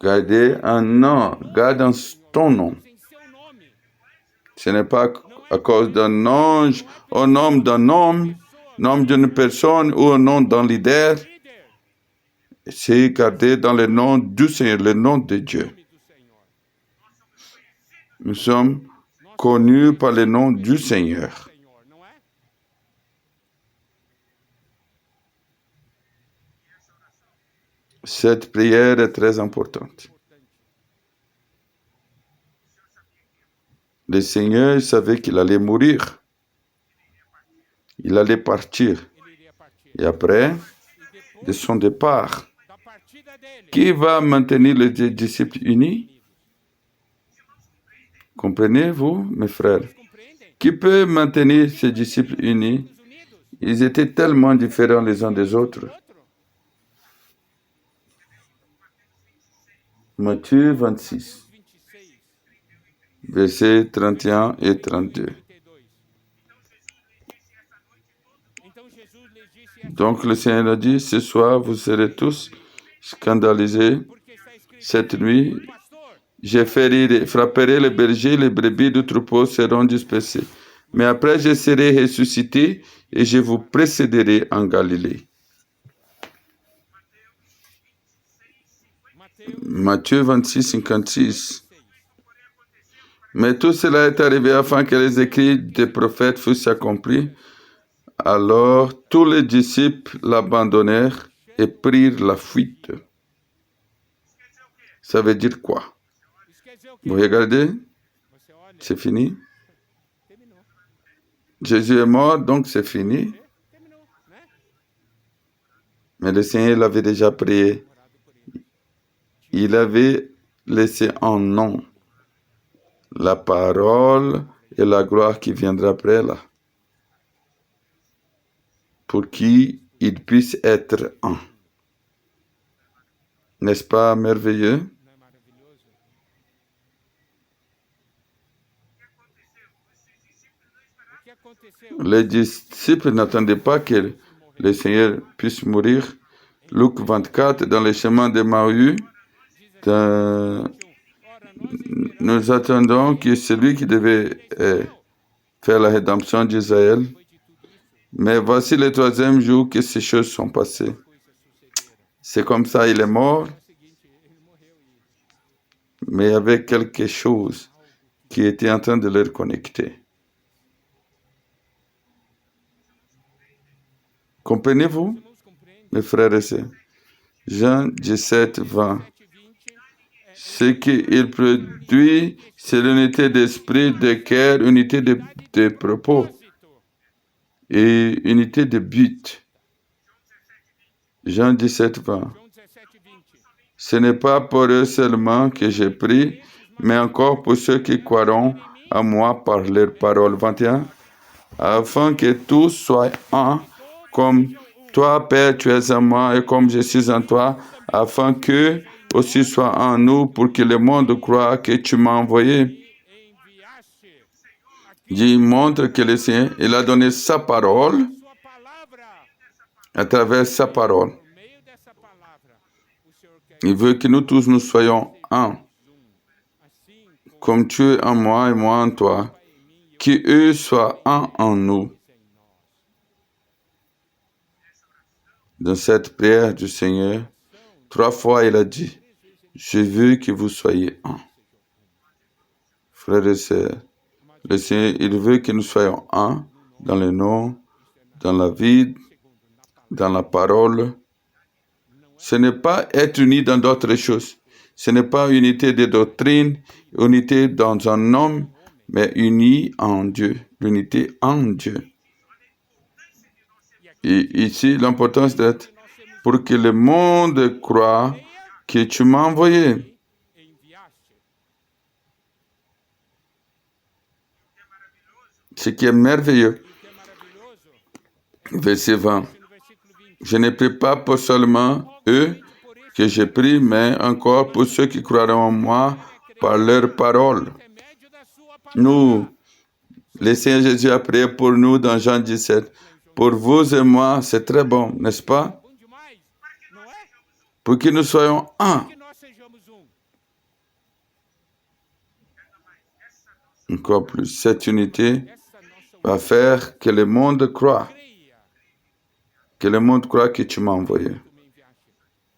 Gardez un nom, garde ton nom. Ce n'est pas à cause d'un ange, au nom d'un homme, nom d'une personne ou un nom d'un leader. C'est gardé dans le nom du Seigneur, le nom de Dieu. Nous sommes connus par le nom du Seigneur. Cette prière est très importante. Le Seigneur savait qu'il allait mourir. Il allait partir. Et après, de son départ, qui va maintenir les disciples unis? Comprenez-vous, mes frères? Qui peut maintenir ces disciples unis? Ils étaient tellement différents les uns des autres. Matthieu 26, versets 31 et 32. Donc le Seigneur a dit, ce soir vous serez tous scandalisés. Cette nuit, je frapperai les bergers, les brebis du troupeau seront dispersés. Mais après, je serai ressuscité et je vous précéderai en Galilée. Matthieu 26, 56. Mais tout cela est arrivé afin que les écrits des prophètes fussent accomplis. Alors tous les disciples l'abandonnèrent et prirent la fuite. Ça veut dire quoi? Vous regardez? C'est fini. Jésus est mort, donc c'est fini. Mais le Seigneur l'avait déjà prié. Il avait laissé un nom, la parole et la gloire qui viendra après là, pour qu'il puisse être un. N'est-ce pas merveilleux? Les disciples n'attendaient pas que le Seigneur puisse mourir. Luc 24, dans les chemins d'Emmaüs, nous attendons que celui qui devait faire la rédemption d'Israël. Mais voici le troisième jour que ces choses sont passées. C'est comme ça, il est mort. Mais il y avait quelque chose qui était en train de le reconnecter. Comprenez-vous, mes frères et sœurs? Jean 17, 20. Ce qu'il produit, c'est l'unité d'esprit, de cœur, unité de propos et unité de but. Jean 17, 20. Ce n'est pas pour eux seulement que j'ai pris, mais encore pour ceux qui croiront à moi par leurs paroles. 21. Afin que tous soient un, comme toi, Père, tu es en moi et comme je suis en toi, afin qu'eux aussi soient en nous pour que le monde croie que tu m'as envoyé. Dieu montre que le Seigneur, il a donné sa parole à travers sa parole. Il veut que nous tous nous soyons un, comme tu es en moi et moi en toi, qu'eux soient un en nous. Dans cette prière du Seigneur, 3 fois il a dit, je veux que vous soyez un. Frères et sœurs, le Seigneur, il veut que nous soyons un dans le nom, dans la vie, dans la parole. Ce n'est pas être unis dans d'autres choses. Ce n'est pas unité de doctrine, unité dans un homme, mais unis en Dieu, l'unité en Dieu. Et ici, l'importance d'être pour que le monde croie que tu m'as envoyé. Ce qui est merveilleux, verset 20. Je ne prie pas pour seulement eux que j'ai pris, mais encore pour ceux qui croiront en moi par leur parole. Nous, le Seigneur Jésus a prié pour nous dans Jean 17. Pour vous et moi, c'est très bon, n'est-ce pas? Pour que nous soyons un. Encore plus, cette unité va faire que le monde croit. Que le monde croit que tu m'as envoyé.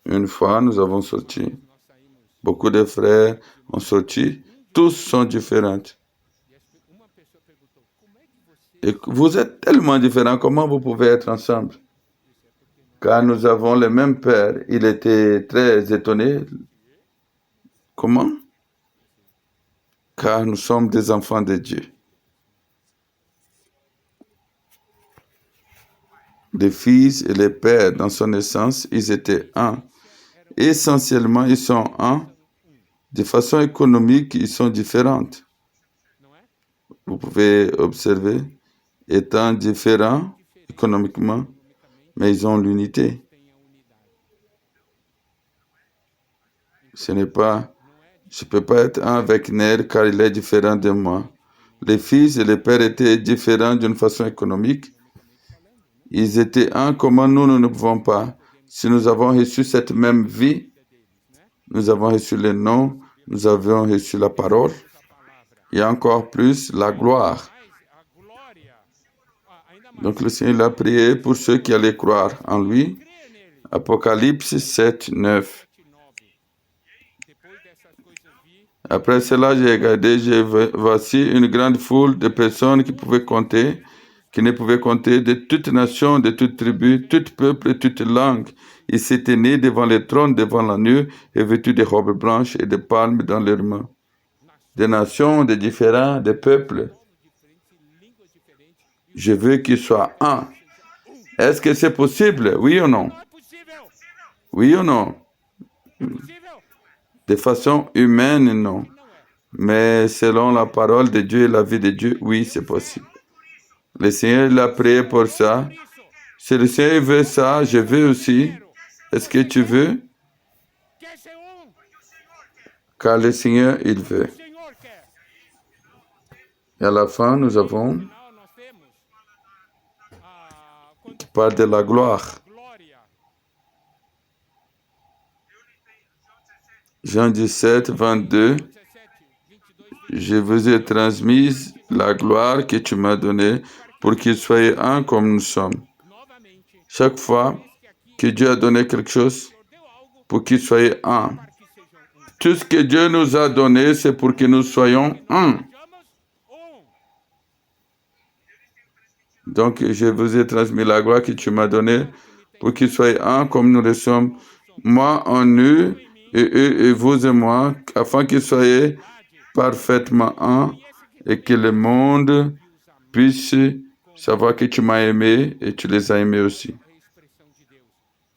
Une fois, nous avons sorti. Beaucoup de frères ont sorti. Tous sont différents. Et vous êtes tellement différents, comment vous pouvez être ensemble? Car nous avons le même Père. Il était très étonné. Comment? Car nous sommes des enfants de Dieu. Les fils et les pères, dans son essence, ils étaient un. Essentiellement, ils sont un. De façon économique, ils sont différentes. Vous pouvez observer, étant différents économiquement, mais ils ont l'unité. Ce n'est pas, je ne peux pas être un avec Ner car il est différent de moi. Les fils et les pères étaient différents d'une façon économique. Ils étaient un, comment nous ne pouvons pas. Si nous avons reçu cette même vie, nous avons reçu le nom, nous avons reçu la parole, et encore plus la gloire. Donc le Seigneur a prié pour ceux qui allaient croire en lui. Apocalypse 7, 9. Après cela, j'ai regardé, voici une grande foule de personnes qui ne pouvaient compter de toutes nations, de toutes tribus, tout peuple et toute langue. Ils s'étaient nés devant le trône, devant l'agneau, et vêtus de robes blanches et de palmes dans leurs mains. Des nations, des différents, des peuples. Je veux qu'ils soient un. Est-ce que c'est possible? Oui ou non? Oui ou non? De façon humaine, non. Mais selon la parole de Dieu et la vie de Dieu, oui, c'est possible. Le Seigneur l'a prié pour ça. Si le Seigneur veut ça, je veux aussi. Est-ce que tu veux? Car le Seigneur, il veut. Et à la fin, nous avons qui parle de la gloire. Jean 17, 22. Je vous ai transmis la gloire que tu m'as donnée pour qu'ils soient un comme nous sommes. Chaque fois que Dieu a donné quelque chose, pour qu'ils soient un. Tout ce que Dieu nous a donné, c'est pour que nous soyons un. Donc, je vous ai transmis la gloire que tu m'as donnée pour qu'ils soient un comme nous le sommes. Moi en eux, et eux et vous et moi, afin qu'ils soient parfaitement un et que le monde puisse savoir que tu m'as aimé et tu les as aimés aussi.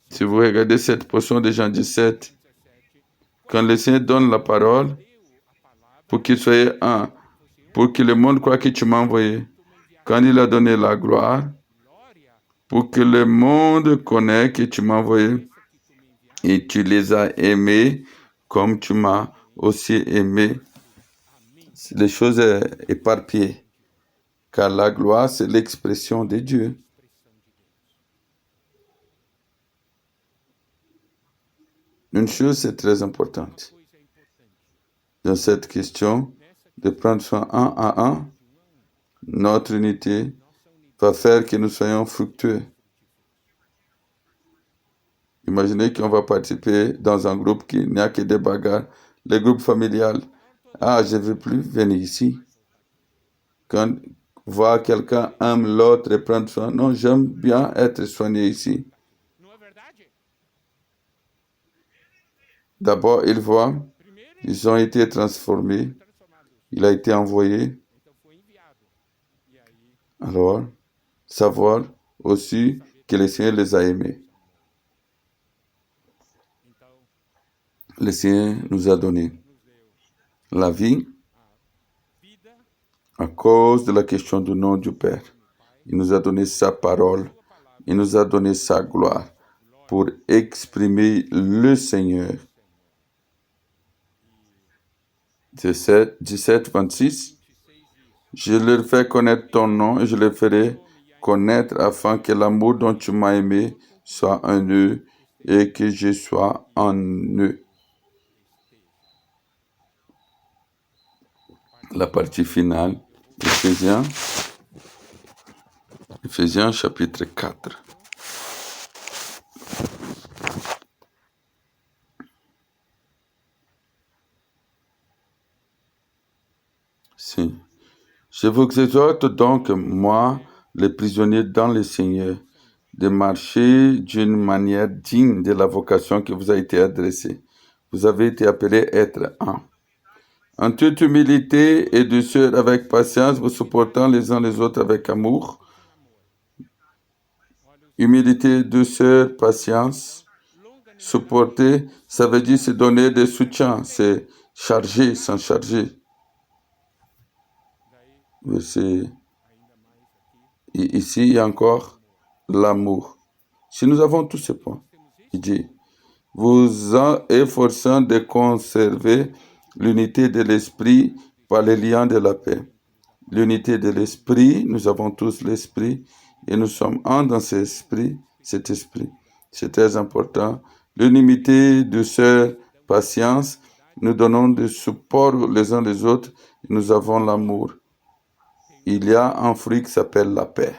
Si vous regardez cette portion de Jean 17, quand le Seigneur donne la parole pour qu'ils soient un, pour que le monde croit que tu m'as envoyé, quand il a donné la gloire, pour que le monde connaisse que tu m'as envoyé et tu les as aimés comme tu m'as aussi aimé. Les choses éparpillées, car la gloire, c'est l'expression de Dieu. Une chose, c'est très importante. Dans cette question, de prendre soin un à un, notre unité va faire que nous soyons fructueux. Imaginez qu'on va participer dans un groupe qui n'y a que des bagarres, le groupe familial. Ah, je ne veux plus venir ici. Quand voir quelqu'un aime l'autre et prendre soin, non, j'aime bien être soigné ici. D'abord, ils voient, ils ont été transformés, il a été envoyé. Alors, savoir aussi que le Seigneur les a aimés. Le Seigneur nous a donné la vie à cause de la question du nom du Père. Il nous a donné sa parole, il nous a donné sa gloire pour exprimer le Seigneur. 17, 26. Je leur fais connaître ton nom et je les ferai connaître afin que l'amour dont tu m'as aimé soit en eux et que je sois en eux. La partie finale, Éphésiens chapitre 4. Si. Je vous exhorte donc, moi, les prisonniers dans le Seigneur, de marcher d'une manière digne de la vocation qui vous a été adressée. Vous avez été appelés à être un. En toute humilité et douceur avec patience, vous supportant les uns les autres avec amour. Humilité, douceur, patience. Supporter, ça veut dire se donner des soutiens, c'est charger sans charger. Ici, il y a encore l'amour. Si nous avons tous ces points, il dit, vous en efforçant de conserver l'unité de l'esprit par les liens de la paix. L'unité de l'esprit, nous avons tous l'esprit et nous sommes un dans cet esprit. C'est très important. L'unité, douceur, patience, nous donnons du support les uns les autres et nous avons l'amour. Il y a un fruit qui s'appelle la paix.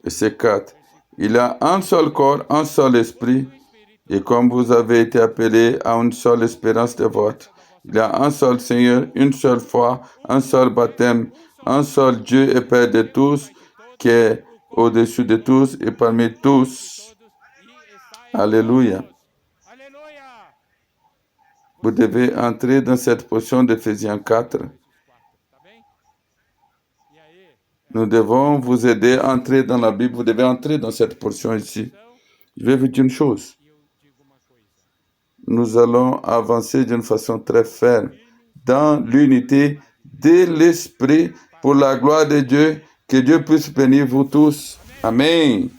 Et c'est 4. Il y a un seul corps, un seul esprit, et comme vous avez été appelés à une seule espérance de votre, il y a un seul Seigneur, une seule foi, un seul baptême, un seul Dieu et Père de tous, qui est au-dessus de tous et parmi tous. Alléluia. Vous devez entrer dans cette portion d'Éphésiens 4. Nous devons vous aider à entrer dans la Bible. Vous devez entrer dans cette portion ici. Je vais vous dire une chose. Nous allons avancer d'une façon très ferme dans l'unité de l'Esprit pour la gloire de Dieu. Que Dieu puisse bénir vous tous. Amen.